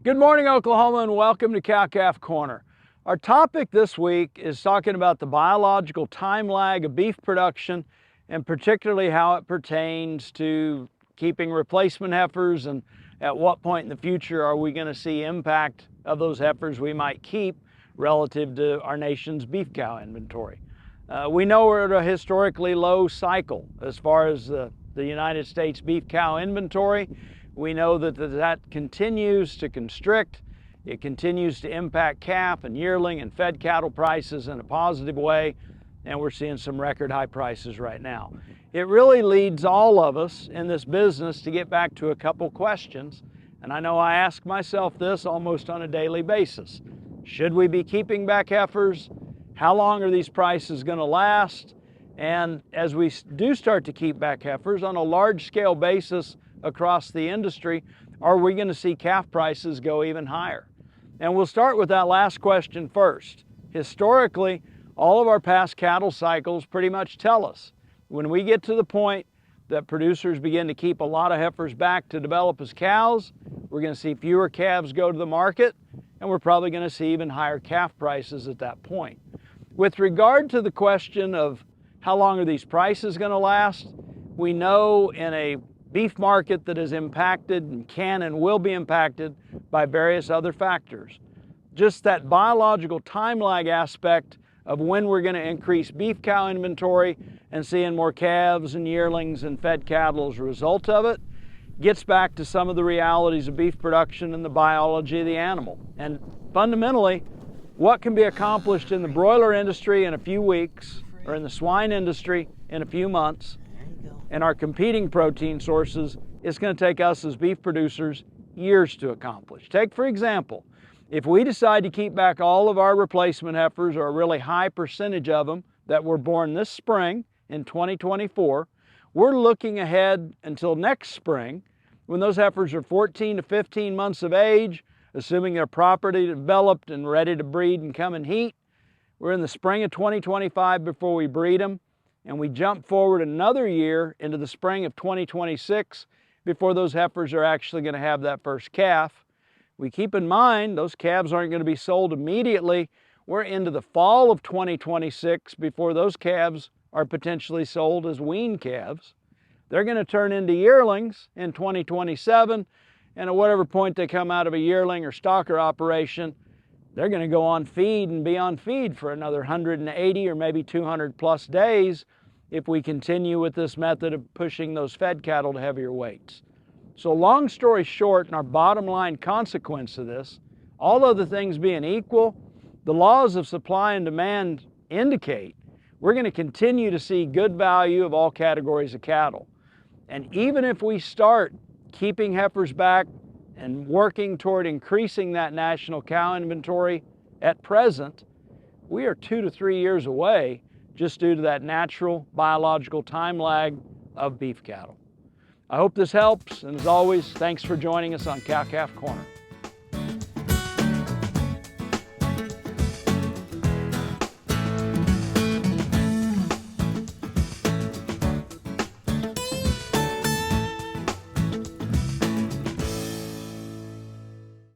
Good morning, Oklahoma, and welcome to Cow-Calf Corner. Our topic this week is talking about the biological time lag of beef production, and particularly how it pertains to keeping replacement heifers, and at what point in the future are we going to see impact of those heifers we might keep relative to our nation's beef cow inventory. We know we're at a historically low cycle as far as the United States beef cow inventory. We know that continues to constrict. It continues to impact calf and yearling and fed cattle prices in a positive way, and we're seeing some record high prices right now. It really leads all of us in this business to get back to a couple questions, and I know I ask myself this almost on a daily basis. Should we be keeping back heifers? How long are these prices going to last? And as we do start to keep back heifers on a large scale basis across the industry, are we going to see calf prices go even higher? And we'll start with that last question first. Historically, all of our past cattle cycles pretty much tell us when we get to the point that producers begin to keep a lot of heifers back to develop as cows, we're going to see fewer calves go to the market, and we're probably going to see even higher calf prices at that point. With regard to the question of how long are these prices going to last, we know in a beef market that is impacted and can and will be impacted by various other factors. Just that biological time lag aspect of when we're going to increase beef cow inventory and seeing more calves and yearlings and fed cattle as a result of it gets back to some of the realities of beef production and the biology of the animal. And fundamentally, what can be accomplished in the broiler industry in a few weeks or in the swine industry in a few months and our competing protein sources, it's going to take us as beef producers years to accomplish. Take, for example, if we decide to keep back all of our replacement heifers, or a really high percentage of them that were born this spring in 2024, we're looking ahead until next spring when those heifers are 14 to 15 months of age, assuming they're properly developed and ready to breed and come in heat. We're in the spring of 2025 before we breed them, and we jump forward another year into the spring of 2026 before those heifers are actually going to have that first calf. We keep in mind those calves aren't going to be sold immediately. We're into the fall of 2026 before those calves are potentially sold as wean calves. They're going to turn into yearlings in 2027, and at whatever point they come out of a yearling or stocker operation, they're going to go on feed and be on feed for another 180 or maybe 200 plus days if we continue with this method of pushing those fed cattle to heavier weights. So long story short, and our bottom line consequence of this, all other things being equal, the laws of supply and demand indicate we're going to continue to see good value of all categories of cattle. And even if we start keeping heifers back and working toward increasing that national cow inventory at present, we are 2 to 3 years away just due to that natural biological time lag of beef cattle. I hope this helps, and as always, thanks for joining us on Cow-Calf Corner.